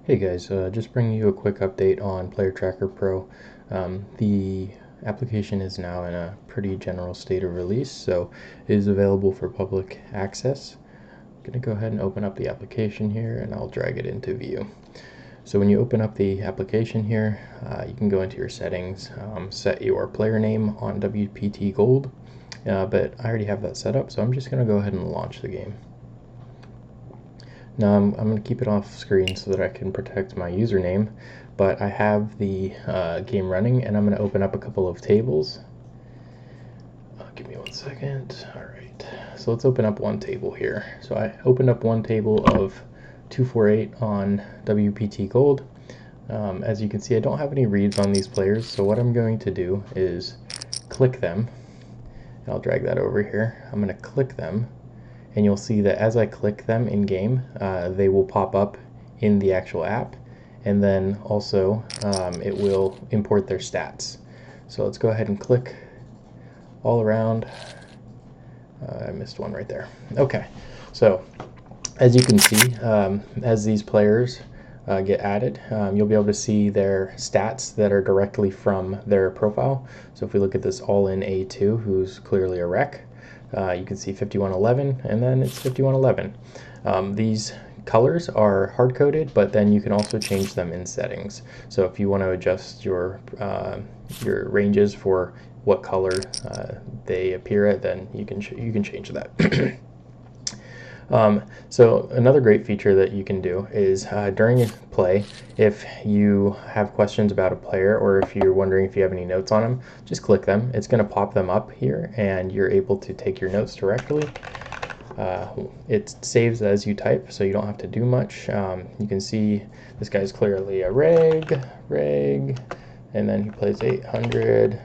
Hey guys, just bringing you a quick update on PlayerTracker Pro. The application is now in a pretty general state of release, so it is available for public access. I'm going to go ahead and open up the application here and I'll drag it into view. So when you open up the application here, you can go into your settings, set your player name on WPT Gold, but I already have that set up, so I'm just going to go ahead and launch the game. Now I'm going to keep it off screen so that I can protect my username, but I have the game running and I'm going to open up a couple of tables. Give me 1 second. Alright, so let's open up one table here. So I opened up one table of 248 on WPT Gold. As you can see, I don't have any reads on these players, so what I'm going to do is click them. And I'll drag that over here. I'm going to click them. And you'll see that as I click them in game, they will pop up in the actual app, and then also it will import their stats. So let's go ahead and click all around. I missed one right there. Okay, so as you can see, as these players get added, you'll be able to see their stats that are directly from their profile. So if we look at this all-in A2, who's clearly a rec, you can see 5111, and then it's 5111. These colors are hard-coded, but then you can also change them in settings. So if you want to adjust your ranges for what color they appear at, then you can change that. So another great feature that you can do is during play, if you have questions about a player or if you're wondering if you have any notes on them, just click them. It's going to pop them up here and you're able to take your notes directly. It saves as you type, so you don't have to do much. You can see this guy's clearly a reg, and then he plays 800,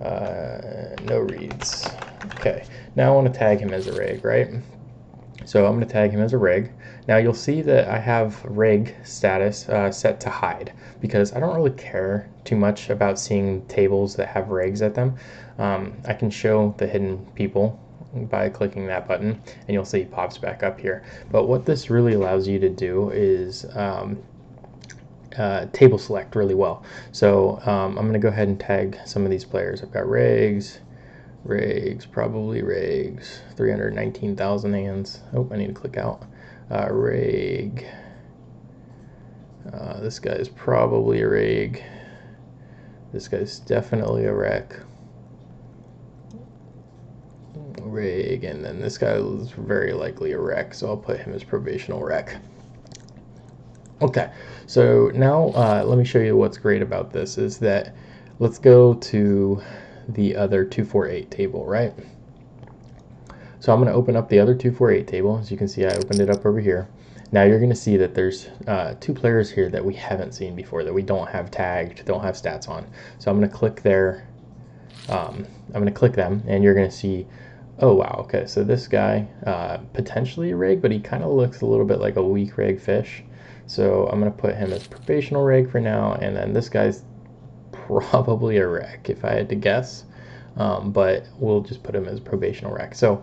no reads. Okay, now I want to tag him as a reg, right? So I'm going to tag him as a reg. Now you'll see that I have reg status set to hide because I don't really care too much about seeing tables that have regs at them. I can show the hidden people by clicking that button, and you'll see he pops back up here. But what this really allows you to do is table select really well. So I'm going to go ahead and tag some of these players. I've got regs, probably regs, 319,000 hands. Oh, I need to click out. Reg. This guy's probably a reg. This guy's definitely a rec. Reg, and then this guy is very likely a rec, so I'll put him as probational rec. Okay, so now let me show you what's great about this is that let's go to the other 248 table, right? So I'm going to open up the other 248 table. As you can see, I opened it up over here. Now you're going to see that there's two players here that we haven't seen before, that we don't have tagged, don't have stats on. So I'm going to click there. I'm going to click them, and you're going to see, oh wow, okay, so this guy potentially a reg, but he kind of looks a little bit like a weak reg fish. So I'm going to put him as probational reg for now, and then this guy's probably a rec if I had to guess, but we'll just put him as probational rec. So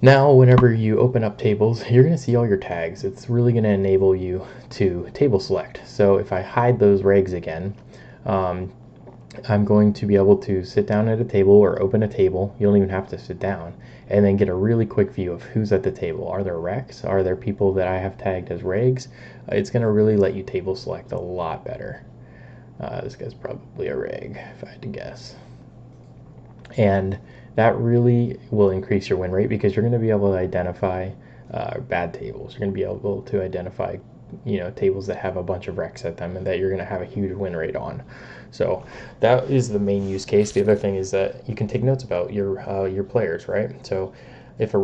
now whenever you open up tables, you're going to see all your tags. It's really going to enable you to table select. So if I hide those regs again, I'm going to be able to sit down at a table or open a table. You don't even have to sit down, and then get a really quick view of who's at the table. Are there recs? Are there people that I have tagged as regs? It's going to really let you table select a lot better. This guy's probably a reg, if I had to guess. And that really will increase your win rate because you're going to be able to identify bad tables. You're going to be able to identify, tables that have a bunch of recs at them and that you're going to have a huge win rate on. So that is the main use case. The other thing is that you can take notes about your players, right? So if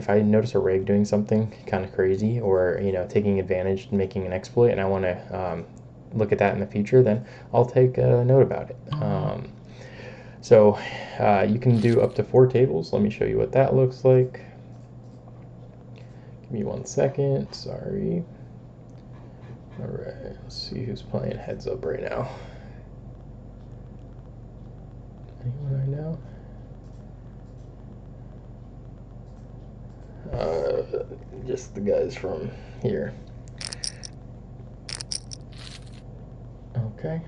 I notice a reg doing something kind of crazy or taking advantage, making an exploit, and I want to look at that in the future, then I'll take a note about it. So you can do up to 4 tables. Let me show you what that looks like. Give me 1 second. Sorry. All right, let's see who's playing heads up right now. Anyone I know? Just the guys from here. Okay,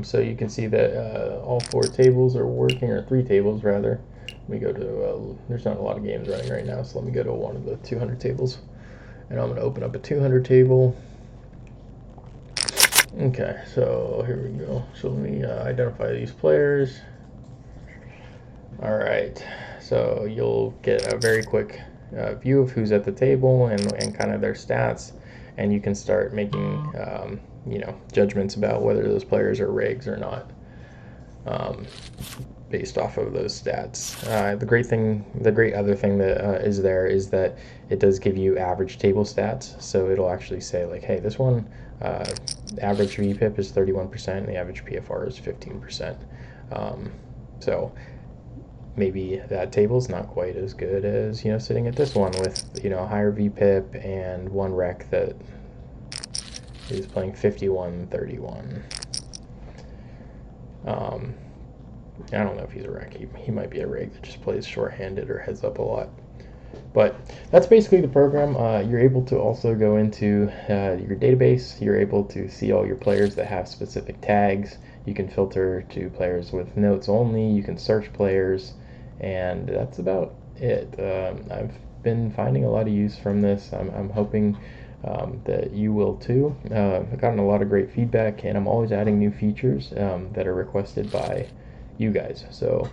so you can see that all 4 tables are working, or 3 tables rather. Let me go to, there's not a lot of games running right now, so let me go to one of the 200 tables. And I'm going to open up a 200 table. Okay, so here we go. So let me identify these players. All right, so you'll get a very quick view of who's at the table and kind of their stats, and you can start making judgments about whether those players are rigs or not, based off of those stats. The great other thing that is there is that it does give you average table stats. So it'll actually say like, hey, this one average VPIP is 31%, and the average PFR is 15%. So maybe that table's not quite as good as sitting at this one with higher VPIP and one rec that is playing 51-31. I don't know if he's a rec. He might be a rig that just plays short-handed or heads up a lot. But that's basically the program. You're able to also go into your database. You're able to see all your players that have specific tags. You can filter to players with notes only. You can search players, and that's about it. I've been finding a lot of use from this. I'm hoping that you will too. I've gotten a lot of great feedback, and I'm always adding new features that are requested by you guys. So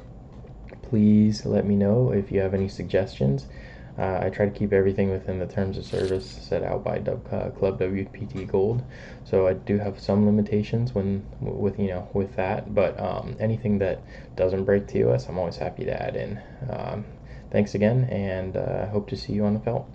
please let me know if you have any suggestions. I try to keep everything within the terms of service set out by ClubWPT Gold, so I do have some limitations with that. But anything that doesn't break TOS, I'm always happy to add in. Thanks again, and I hope to see you on the felt.